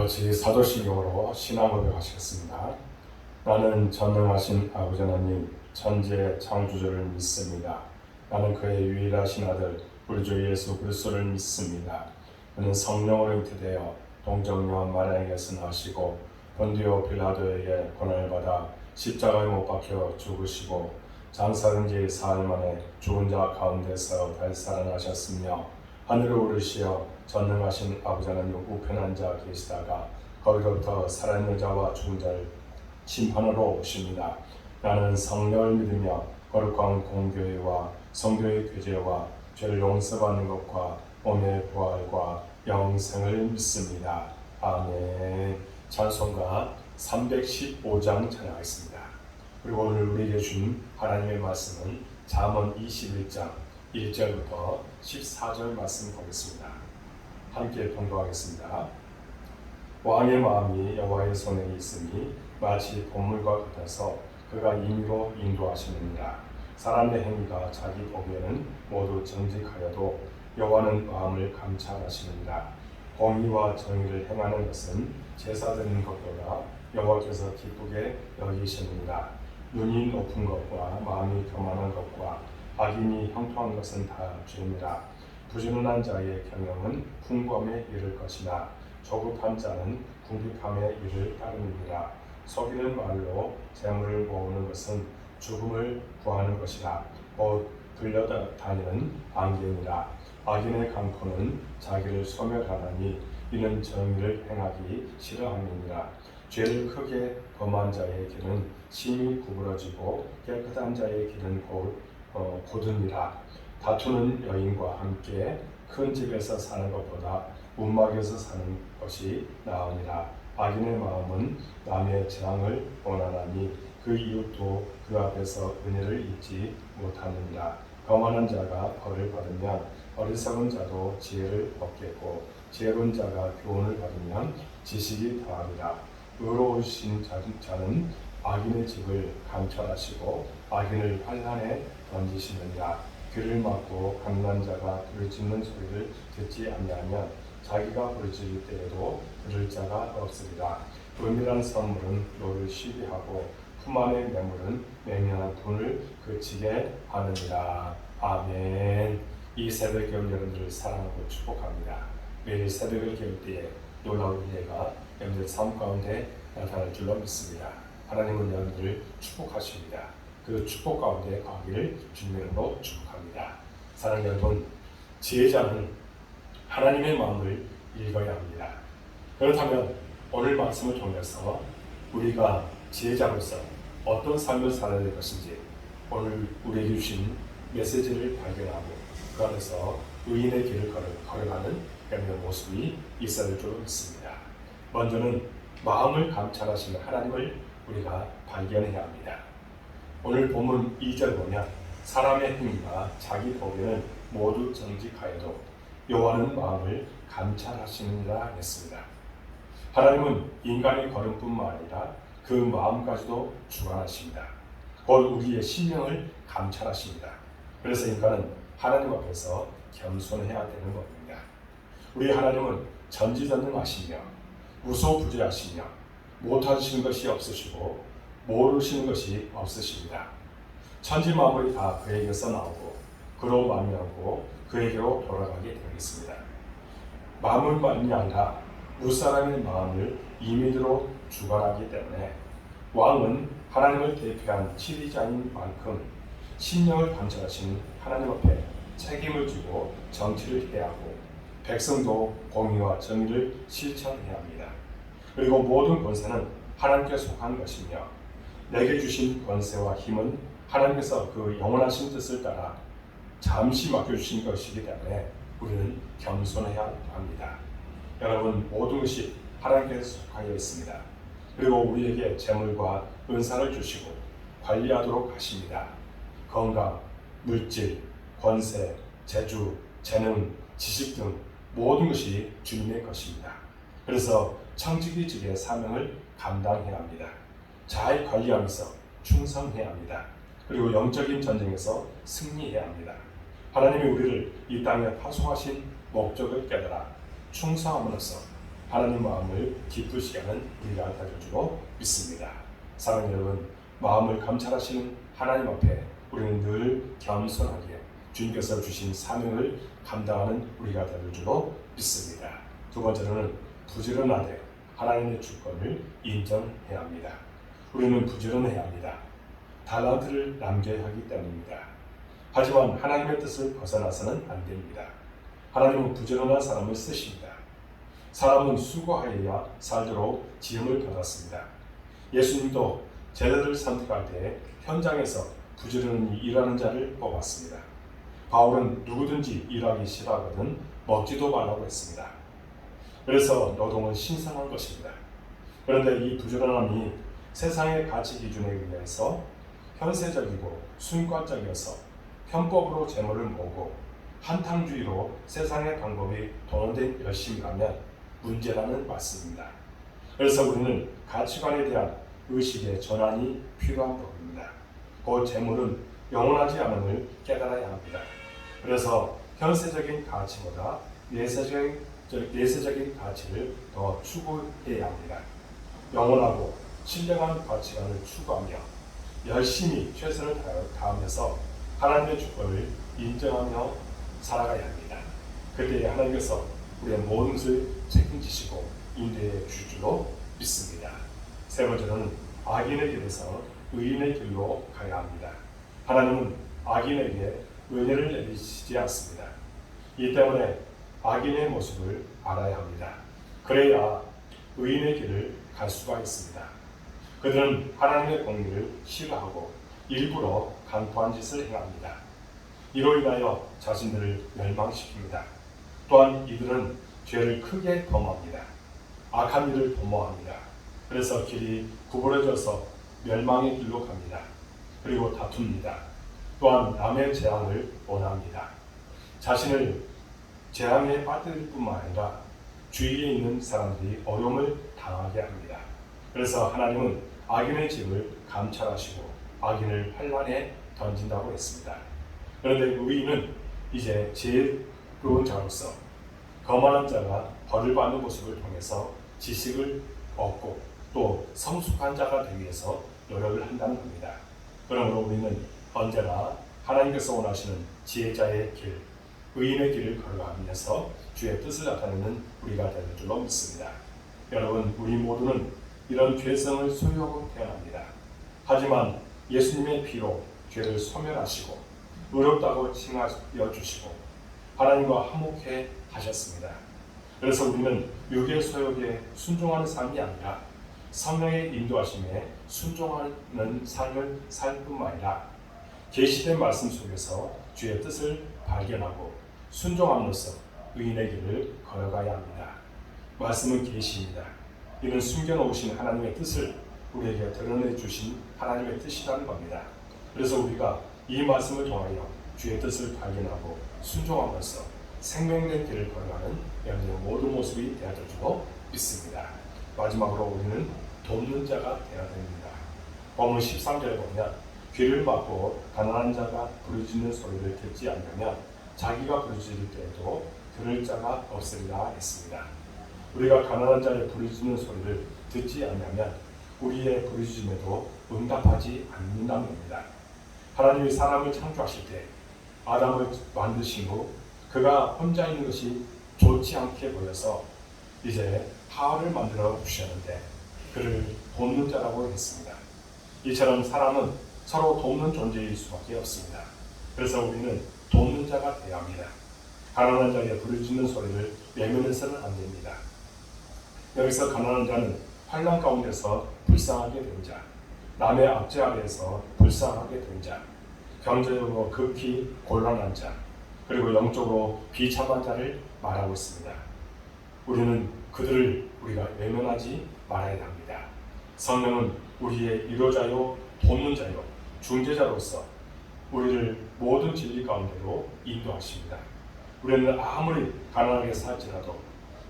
같이 사도신경으로 신앙 고백하시겠습니다. 나는 전능하신 아버지 하나님 천지의 창조주를 믿습니다. 나는 그의 유일하신 아들 우리 주 예수 그리스도를 믿습니다. 그는 성령으로 잉태되어 동정녀 마리아에게서 나시고 본디오 빌라도에게 고난을 받아 십자가에 못 박혀 죽으시고 장사된 지 사흘 만에 죽은 자 가운데서 달살아나셨으며 하늘을 오르시어 전능하신 아버지 하나님 우편에 앉아 계시다가 거기로부터 살아있는 자와 죽은 자를 심판하러 오십니다. 나는 성령을 믿으며 거룩한 공교회와 성도의 교제와 죄를 용서받는 것과 몸의 부활과 영생을 믿습니다. 아멘. 찬송가 315장 찬양하겠습니다. 그리고 오늘 우리에게 준 하나님의 말씀은 잠언 21장 1절부터 14절 말씀 보겠습니다. 함께 통독하겠습니다. 왕의 마음이 여호와의 손에 있으니 마치 보물과 같아서 그가 임의로 인도하시느니라. 사람의 행위가 자기 보기에는 모두 정직하여도 여호와는 마음을 감찰하시느니라. 공의와 정의를 행하는 것은 제사 드리는 것보다 여호와께서 기쁘게 여기시느니라. 눈이 높은 것과 마음이 교만한 것과 악인이 형통한 것은 다 죄니라. 부지런한 자의 경영은 풍부함에 이를 것이나 조급한 자는 궁핍함에 이를 따르느니라. 속이는 말로 재물을 모으는 것은 죽음을 구하는 것이라. 곧 들려다니는 안개니라. 악인의 강포는 자기를 소멸하나니 이는 정의를 행하기 싫어함이니라. 죄를 크게 범한 자의 길은 심히 구부러지고 깨끗한 자의 길은 곧으니라. 다투는 여인과 함께 큰 집에서 사는 것보다 움막에서 사는 것이 나으니라. 악인의 마음은 남의 재앙을 원하나니 그 이웃도 그 앞에서 은혜를 잊지 못하느니라. 거만한 자가 벌을 받으면 어리석은 자도 지혜를 얻겠고 지혜로운 자가 교훈을 받으면 지식이 더하리라. 의로우신 자는 악인의 집을 감찰하시고 악인을 환란에 던지시느니라. 귀를 막고 강난 자가 부르짖는 소리를 듣지 아니하면 자기가 부르짖을 때에도 들을 자가 없으리라. 은밀한 선물은 노를 쉬게 하고 품 안의 매물은 맹렬한 분을 그치게 하느니라. 아멘. 이 새벽 깨운 여러분들을 사랑하고 축복합니다. 매일 새벽을 깨울 때에 놀라운 은혜가 여러분들 삶 가운데 나타날 줄로 믿습니다. 하나님은 여러분들을 축복하십니다. 그 축복 가운데 가기를 주님으로 축복합니다. 사랑하는 여러분, 지혜자는 하나님의 마음을 읽어야 합니다. 그렇다면 오늘 말씀을 통해서 우리가 지혜자로서 어떤 삶을 살아야 될 것인지 오늘 우리에게 주신 메시지를 발견하고 그 안에서 의인의 길을 걸어가는 여러분의 모습이 있어야 될 줄 믿습니다. 먼저는 마음을 감찰하시는 하나님을 우리가 발견해야 합니다. 오늘 본문 2절 보면 사람의 행위가 자기 보기에는 모두 정직하여도 여호와는 마음을 감찰하시느니라 했습니다. 하나님은 인간의 걸음뿐만 아니라 그 마음까지도 주관하십니다. 곧 우리의 심령을 감찰하십니다. 그래서 인간은 하나님 앞에서 겸손해야 되는 겁니다. 우리 하나님은 전지전능하시며 무소부재하시며 못하시는 것이 없으시고 모르시는 것이 없으십니다. 천지 만물이 다 그에게서 나오고 그로 말미암고 그에게로 돌아가게 되겠습니다. 마음만이 아니라 무사람의 마음을 임의대로 주관하기 때문에 왕은 하나님을 대표한 지휘자인 만큼 심령을 감찰하신 하나님 앞에 책임을 지고 정치를 해야 하고 백성도 공의와 정의를 실천해야 합니다. 그리고 모든 권세는 하나님께 속한 것이며 내게 주신 권세와 힘은 하나님께서 그 영원하신 뜻을 따라 잠시 맡겨주신 것이기 때문에 우리는 겸손해야 합니다. 여러분, 모든 것이 하나님께 속하여 있습니다. 그리고 우리에게 재물과 은사를 주시고 관리하도록 하십니다. 건강, 물질, 권세, 재주, 재능, 지식 등 모든 것이 주님의 것입니다. 그래서 청지기직의 사명을 감당해야 합니다. 잘 관리하면서 충성해야 합니다. 그리고 영적인 전쟁에서 승리해야 합니다. 하나님이 우리를 이 땅에 파송하신 목적을 깨달아 충성함으로써 하나님 마음을 기쁘시게 하는 우리가 될 줄로 믿습니다. 사랑하는 여러분, 마음을 감찰하시는 하나님 앞에 우리는 늘 겸손하게 주님께서 주신 사명을 감당하는 우리가 될 줄로 믿습니다. 두 번째로는 부지런하되 하나님의 주권을 인정해야 합니다. 우리는 부지런해야 합니다. 달란트를 남겨야 하기 때문입니다. 하지만 하나님의 뜻을 벗어나서는 안 됩니다. 하나님은 부지런한 사람을 쓰십니다. 사람은 수고하여야 살도록 지음을 받았습니다. 예수님도 제자들을 선택할 때 현장에서 부지런히 일하는 자를 뽑았습니다. 바울은 누구든지 일하기 싫어하거든 먹지도 말라고 했습니다. 그래서 노동은 신성한 것입니다. 그런데 이 부지런함이 세상의 가치 기준에 의해서 현세적이고 순간적이어서 편법으로 재물을 모으고 한탕주의로 세상의 방법이 도는된 열심이라면 문제라는 말씀입니다. 그래서 우리는 가치관에 대한 의식의 전환이 필요한 법입니다. 그 재물은 영원하지 않음을 깨달아야 합니다. 그래서 현세적인 가치보다 내세적인 가치를 더 추구해야 합니다. 영원하고 신령한 가치관을 추구하며 열심히 최선을 다하면서 하나님의 주권을 인정하며 살아가야 합니다. 그때 하나님께서 우리의 모든 것을 책임지시고 인도해 주실 줄로 믿습니다. 세 번째로는 악인의 길에서 의인의 길로 가야 합니다. 하나님은 악인에게 은혜를 내리시지 않습니다. 이 때문에 악인의 모습을 알아야 합니다. 그래야 의인의 길을 갈 수가 있습니다. 그들은 하나님의 공의를 싫어하고 일부러 강포한 짓을 행합니다. 이로 인하여 자신들을 멸망시킵니다. 또한 이들은 죄를 크게 범합니다. 악한 일을 도모합니다. 그래서 길이 구부러져서 멸망의 길로 갑니다. 그리고 다툽니다. 또한 남의 재앙을 원합니다. 자신을 재앙에 빠뜨릴 뿐만 아니라 주위에 있는 사람들이 어려움을 당하게 합니다. 그래서 하나님은 악인의 짐을 감찰하시고 악인을 환란에 던진다고 했습니다. 그런데 의인은 이제 지혜로운 자로서 거만한 자가 벌을 받는 모습을 통해서 지식을 얻고 또 성숙한 자가 되기 위해서 노력을 한다는 겁니다. 그러므로 우리는 언제나 하나님께서 원하시는 지혜자의 길, 의인의 길을 걸어가면서 주의 뜻을 나타내는 우리가 될 줄로 믿습니다. 여러분, 우리 모두는 이런 죄성을 소유하고 태어납니다. 하지만 예수님의 피로 죄를 소멸하시고 의롭다고 칭하여 주시고 하나님과 화목해 하셨습니다. 그래서 우리는 육의 소욕에 순종하는 삶이 아니라 성령의 인도하심에 순종하는 삶을 살 뿐만 아니라 계시된 말씀 속에서 주의 뜻을 발견하고 순종함으로써 의인의 길을 걸어가야 합니다. 말씀은 계시입니다. 이는 숨겨놓으신 하나님의 뜻을 우리에게 드러내 주신 하나님의 뜻이라는 겁니다. 그래서 우리가 이 말씀을 통하여 주의 뜻을 발견하고 순종함으로써 생명된 길을 걸어가는 여러분의 모든 모습이 되어야 될 줄로 믿습니다. 마지막으로 우리는 돕는 자가 되어야 됩니다. 본문 13절에 보면 귀를 막고 가난한 자가 부르짖는 소리를 듣지 않으면 자기가 부르짖을 때에도 들을 자가 없으리라 했습니다. 우리가 가난한 자의 부르짖는 소리를 듣지 않으면 우리의 부르짖음에도 응답하지 않는다는 겁니다. 하나님이 사람을 창조하실 때 아담을 만드신 후 그가 혼자 있는 것이 좋지 않게 보여서 이제 하와를 만들어 주셨는데 그를 돕는 자라고 했습니다. 이처럼 사람은 서로 돕는 존재일 수밖에 없습니다. 그래서 우리는 돕는 자가 되어야 합니다. 가난한 자의 부르짖는 소리를 외면해서는 안 됩니다. 여기서 가난한 자는 환난 가운데서 불쌍하게 된 자, 남의 압제 아래에서 불쌍하게 된 자, 경제적으로 극히 곤란한 자, 그리고 영적으로 비참한 자를 말하고 있습니다. 우리는 그들을 우리가 외면하지 말아야 합니다. 성령은 우리의 위로자요, 돕는 자요, 중재자로서 우리를 모든 진리 가운데로 인도하십니다. 우리는 아무리 가난하게 살지라도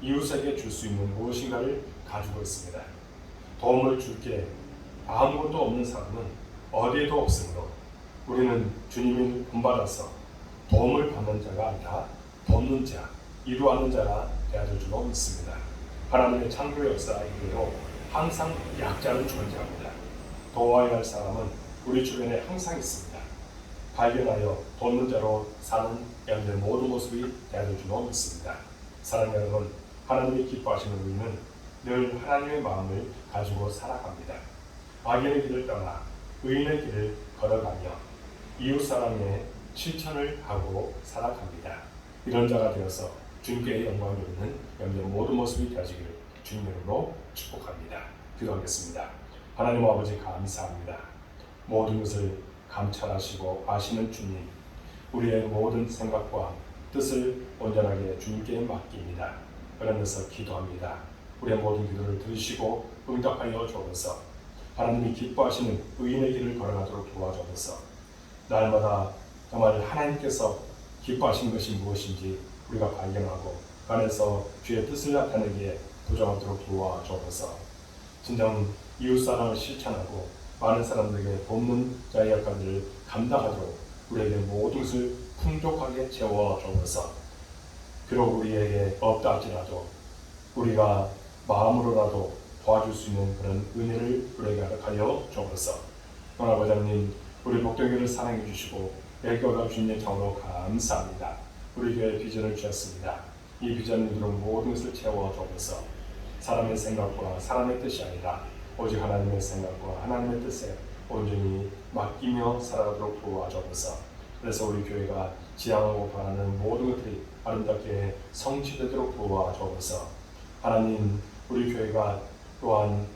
이웃에게 줄 수 있는 무엇인가를 가지고 있습니다. 도움을 줄 게 아무것도 없는 사람은 어디에도 없으므로 우리는 주님을 본받아서 도움을 받는 자가 아니라 돕는 자, 이루하는 자가 되어야 될 줄로 믿습니다. 하나님의 창조 역사 이후로 항상 약자는 존재합니다. 도와야 할 사람은 우리 주변에 항상 있습니다. 발견하여 돕는 자로 사는 여러분의 모든 모습이 되어줄 줄로 믿습니다. 사랑하는 여러분, 하나님이 기뻐하시는 우리는 늘 하나님의 마음을 가지고 살아갑니다. 악인의 길을 떠나 의인의 길을 걸어가며 이웃사랑의 실천을 하고 살아갑니다. 이런 자가 되어서 주님께 영광을 돌리는 여러분의 모든 모습이 되어지기를 주님 이름으로 축복합니다. 기도하겠습니다. 하나님 아버지 감사합니다. 모든 것을 감찰하시고 아시는 주님, 우리의 모든 생각과 뜻을 온전하게 주님께 맡깁니다. 그런 데서 기도합니다. 우리의 모든 기도를 들으시고 응답하여 주옵소서. 하나님이 기뻐하시는 의인의 길을 걸어가도록 도와주옵소서. 날마다 정말 하나님께서 기뻐하시는 것이 무엇인지 우리가 발견하고 그 안에서 주의 뜻을 나타내기에 도전하도록 도와주옵소서. 진정 이웃사랑을 실천하고 많은 사람들에게 돕는 자의 역할을 감당하도록 우리에게 모든 것을 풍족하게 채워주옵소서. 비록 우리에게 없다 할지라도 우리가 마음으로라도 도와줄 수 있는 그런 은혜를 우리에게 하여 주옵소서. 아버지 하나님, 우리 목동교회를 사랑해 주시고 애교가 주님의 정으로 감사합니다. 우리 교회에 비전을 주셨습니다. 이 비전으로 모든 것을 채워 주옵소서. 사람의 생각과 사람의 뜻이 아니라 오직 하나님의 생각과 하나님의 뜻에 온전히 맡기며 살아가도록 도와주옵소서. 그래서 우리 교회가 지향하고 바라는 모든 것들이 아름답게 성취되도록 도와주옵소서. 하나님, 우리 교회가 또한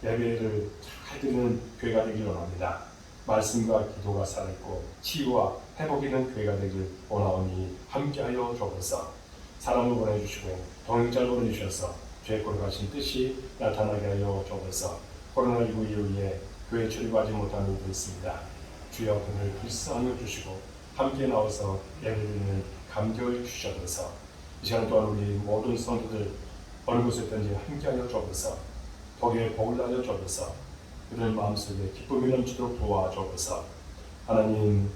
예배를 잘 드리는 교회가 되길 원합니다. 말씀과 기도가 살아있고 치유와 회복이 있는 교회가 되길 원하오니 함께하여 주옵소서. 사람을 보내주시고 동행자를 보내주셔서 죄 거룩하신 뜻이 나타나게 하여 주옵소서. 코로나19 이후에 교회 출입하지 못한 이들이 있습니다. 주여 그를 불쌍히 주시고 함께 나와서 예배드리는 감격을 주셔서 이 시간 또한 우리 모든 성도들 어느 곳에 있든지 함께하여 주옵소서. 거기에 복을 달려 주옵소서. 그들 마음속에 기쁨이 넘치도록 도와주옵소서. 하나님,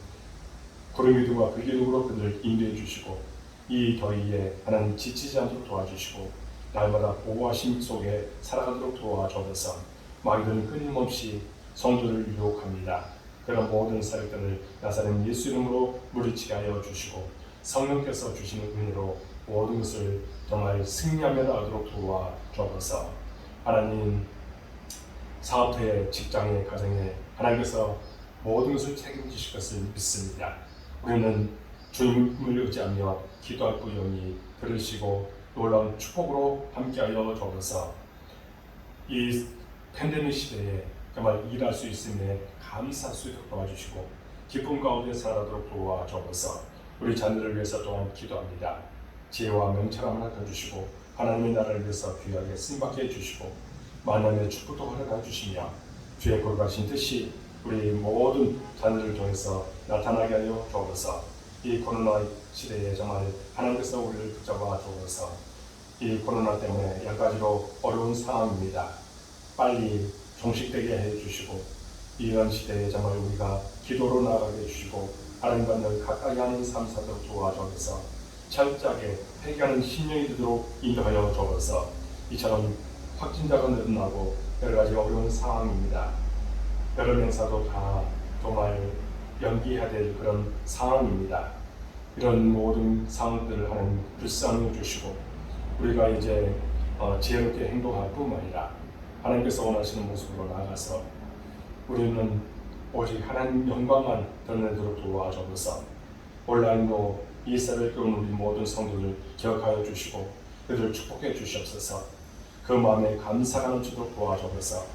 구름 기둥과 불 기둥으로 그들을 인도해 주시고 이 더위에 하나님 지치지 않도록 도와주시고 날마다 보호하심 속에 살아가도록 도와주옵소서. 마귀들은 끊임없이 성도를 유혹합니다. 그런 모든 사역들을 나사렛 예수 이름으로 물리치게 하여 주시고 성령께서 주시는 은혜로 모든 것을 정말 승리하며 나가도록 도와주옵소서. 하나님, 사업터에, 직장에, 가정에 하나님께서 모든 것을 책임지실 것을 믿습니다. 우리는 주님을 의지하며 기도할 뿐이오니 들으시고 놀라운 축복으로 함께하여 주옵소서. 이 팬데믹 시대에 정말 일할 수 있음에 감사할 수 있도록 도와주시고 기쁨 가운데 살아가도록 도와주옵소서. 우리 자녀를 위해서 또한 기도합니다. 지혜와 명철함을 허락해 주시고 하나님의 나라를 위해서 귀하게 쓰임받게 해주시고 만남의 축복도 허락해 주시며 주의 거룩하신 뜻이 우리 모든 자녀를 통해서 나타나게 하여 주옵소서. 이 코로나 시대에 정말 하나님께서 우리를 붙잡아 주옵소서. 이 코로나 때문에 여러 가지로 어려운 상황입니다. 빨리 종식되게 해주시고 이런 시대에 정말 우리가 기도로 나아가게 해주시고 하나님과 늘 가까이 하는 삶 살도록 도와주옵소서. 철저하게 회개하는 심령이 되도록 인도하여 주옵소서. 이처럼 확진자가 늘어나고 여러 가지 어려운 상황입니다. 여러 행사도 다 정말 연기해야 될 그런 상황입니다. 이런 모든 상황들을 하나님 불쌍히 주시고 우리가 이제 지혜롭게 행동할 뿐만 아니라 하나님께서 원하시는 모습으로 나아가서 우리는 오직 하나님 영광만 드러내도록 도와주옵소서. 온라인도 이사를 깨운 우리 모든 성도들 기억하여 주시고 그들을 축복해 주시옵소서. 그 마음에 감사가 넘치도록 도와주옵소서.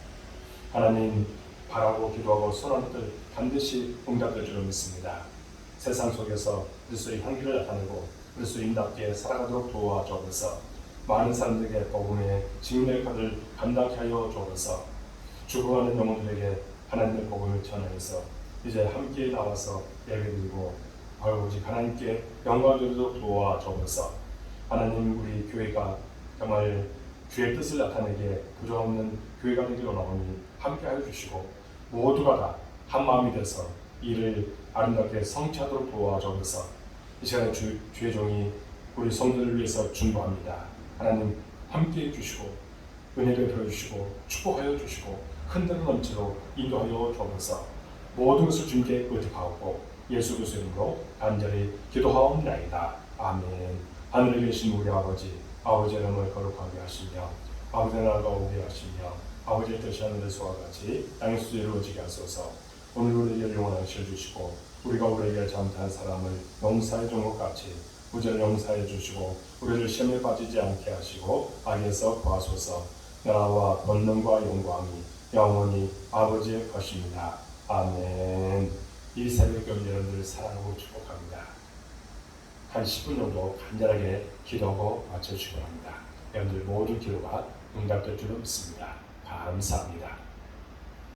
하나님, 바라고 기도하고 소원한 것들 반드시 응답될 줄로 믿습니다. 세상 속에서 그리스도의 향기를 나타내고 그리스도인답게 살아가도록 도와주옵소서. 많은 사람들에게 복음의 증인의 역할을 감당케 하여 주옵소서. 죽어가는 영혼들에게 하나님의 복음을 전하여서 이제 함께 나와서 예배드리고 오직 하나님께 영광을 드리도록 도와주옵소서. 하나님, 우리 교회가 정말 주의 뜻을 나타내기에 부족없는 교회가 되기를 원하오니 함께하여 주시고 모두가 다 한마음이 돼서 이를 아름답게 성취하도록 도와주옵소서. 이 시간에 주의 종이 우리 성도를 위해서 중보합니다. 하나님, 함께해 주시고 은혜를 베풀어주시고 축복하여 주시고 흔들어 넘치도록 인도하여 주옵소서. 모든 것을 주님께 의탁하고 예수 그리스도의 이름으로 간절히 기도하옵나이다. 아멘. 하늘에 계신 우리 아버지, 아버지의 이름을 거룩하게 하시며 아버지의 나라가 오게 하시며 아버지의 뜻이 하늘에서와 같이 땅에서 이루어지게 하소서. 오늘 우리에게 영원한 실 주시고 우리가 우리에게 잘못한 사람을 용서해 준 것 같이 우리를 용서해 주시고 우리를 시험에 빠지지 않게 하시고 악에서 구하소서. 나라와 권능과 영광이 영원히 아버지의 것입니다. 아멘. 이 새벽 여러분들을 사랑하고 축복합니다. 한 10분 정도 간절하게 기도하고 마쳐주시기 바랍니다. 여러분들 모든 기도가 응답될 줄로 믿습니다. 감사합니다.